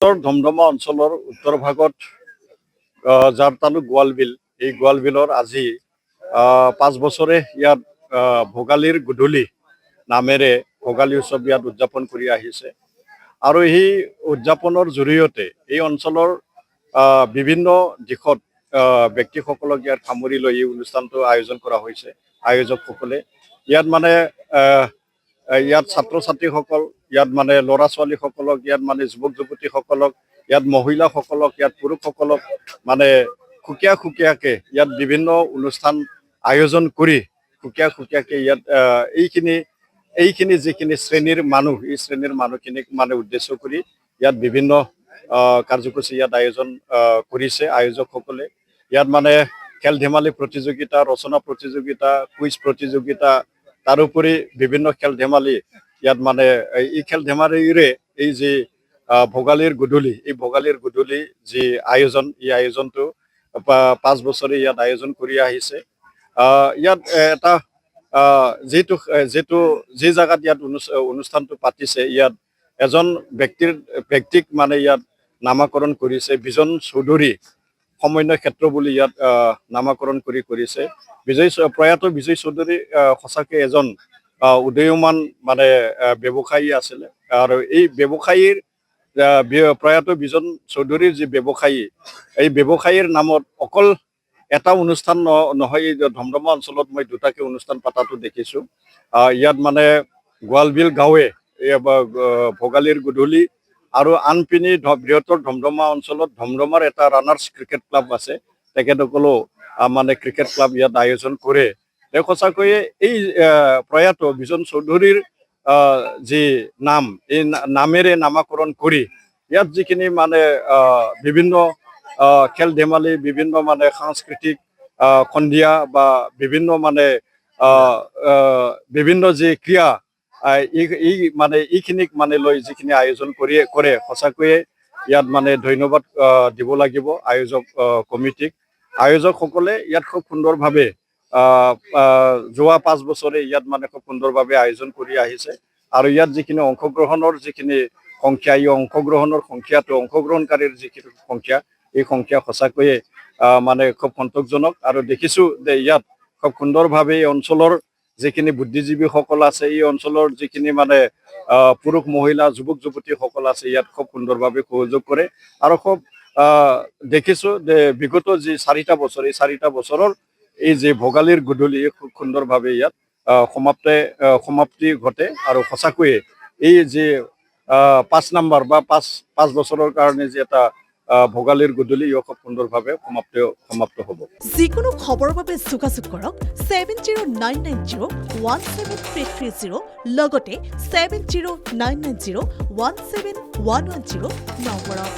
ধমধমা অঞ্চলৰ উত্তৰ ভাগত যাৰ তালুক গোৱালবিল, এই গোৱালবিলৰ আজি 5 বছৰে ইয়াত ভোগালীৰ গধূলি নামেৰে ভোগালী উৎসৱ ইয়াত উদযাপন কৰি আহিছে। আৰু এই উদযাপনৰ জৰিয়তে এই অঞ্চলৰ বিভিন্ন দিশত ব্যক্তিসকলক ইয়াত সামৰি লৈ এই অনুষ্ঠানটো আয়োজন কৰা হৈছে। আয়োজকসকলে ইয়াত মানে ইয়াত ছাত্ৰ ছাত্ৰীসকল, ইয়াত মানে ল'ৰা ছোৱালীসকলক, ইয়াত মানে যুৱক যুৱতীসকলক, ইয়াত মহিলাসকলক, ইয়াত পুৰুষসকলক মানে সুকীয়াকৈ ইয়াত বিভিন্ন অনুষ্ঠান আয়োজন কৰি সুকীয়াকৈ ইয়াত এইখিনি যিখিনি শ্ৰেণীৰ মানুহ, এই শ্ৰেণীৰ মানুহখিনিক মানে উদ্দেশ্য কৰি ইয়াত বিভিন্ন কাৰ্যসূচী ইয়াত আয়োজন কৰিছে আয়োজকসকলে। ইয়াত মানে খেল ধেমালি প্ৰতিযোগিতা, ৰচনা প্ৰতিযোগিতা, কুইজ প্ৰতিযোগিতা, তাৰোপৰি বিভিন্ন খেল ধেমালি ইয়াত মানে এই খেল ধেমালিৰে এই যি ভোগালীৰ গধূলি, এই ভোগালীৰ গধূলি যি আয়োজন, এই আয়োজনটো 5 বছৰে ইয়াত আয়োজন কৰি আহিছে। ইয়াত এটা যি জাগাত ইয়াত অনুষ্ঠানটো পাতিছে, ইয়াত এজন ব্যক্তিক মানে ইয়াত নামাকৰণ কৰিছে, বিজন চৌধুৰী সমন্বয় ক্ষেত্ৰ বুলি ইয়াত নামাকৰণ কৰিছে। প্ৰয়াত বিজয় চৌধুৰী সঁচাকৈ এজন উদীয়মান মানে ব্যৱসায়ী আছিলে। আৰু এই ব্যৱসায়ীৰ প্ৰয়াত বিজন চৌধুৰীৰ যি ব্যৱসায়ী, এই ব্যৱসায়ীৰ নামত অকল এটা অনুষ্ঠান নহয়, এই ধমধমা অঞ্চলত মই দুটাকৈ অনুষ্ঠান পাতাটো দেখিছোঁ। ইয়াত মানে গোৱালবিল গাঁৱে ভোগালীৰ গধূলি আৰু আনপিনি বৃহত্তৰ ধমধমা অঞ্চলত ধমধমাৰ এটা ৰানাৰ্ছ ক্ৰিকেট ক্লাব আছে, তেখেতসকলেও মানে ক্ৰিকেট ক্লাব ইয়াত আয়োজন কৰে। তেওঁ সঁচাকৈয়ে এই প্ৰয়াত বিজন চৌধুৰীৰ যি নাম, এই নামেৰে নামাকৰণ কৰি ইয়াত যিখিনি মানে বিভিন্ন খেল ধেমালি, বিভিন্ন মানে সাংস্কৃতিক সন্ধিয়া বা বিভিন্ন মানে বিভিন্ন যি ক্ৰীড়া, এইখিনিক মানে লৈ যিখিনি আয়োজন কৰে, সঁচাকৈয়ে ইয়াত মানে ধন্যবাদ দিব লাগিব আয়োজক কমিটিক। আয়োজকসকলে ইয়াত খুব সুন্দৰভাৱে যোৱা 5 বছৰে ইয়াত মানে খুব সুন্দৰভাৱে আয়োজন কৰি আহিছে। আৰু ইয়াত যিখিনি অংশগ্ৰহণৰ যিখিনি সংখ্যা, এই অংশগ্ৰহণকাৰীৰ যিখিনি সংখ্যা, এই সংখ্যা সঁচাকৈয়ে মানে খুব সন্তোষজনক। আৰু দেখিছোঁ যে ইয়াত খুব সুন্দৰভাৱে এই অঞ্চলৰ যিখিনি বুদ্ধিজীৱীসকল আছে, এই অঞ্চলৰ যিখিনি মানে পুৰুষ মহিলা যুৱক যুৱতীসকল আছে, ইয়াত খুব সুন্দৰভাৱে সহযোগ কৰে। আৰু খুব দেখিছোঁ যে বিগত যি 4টা বছৰ, এই 4টা বছৰৰ এই যে ভোগালীৰ গধূলি খুব সুন্দৰভাৱে ইয়াত সমাপ্তি ঘটে। আৰু সঁচাকৈয়ে এই যে 5 নম্বৰ বা 5 বছৰৰ কাৰণে যে এটা ভোগালীৰ গধূলি খুব সুন্দৰভাৱে সমাপ্ত হ'ব। যিকোনো খবৰৰ বাবে যোগাযোগ কৰক 7099017330 লগতে 7099017110 নম্বৰত।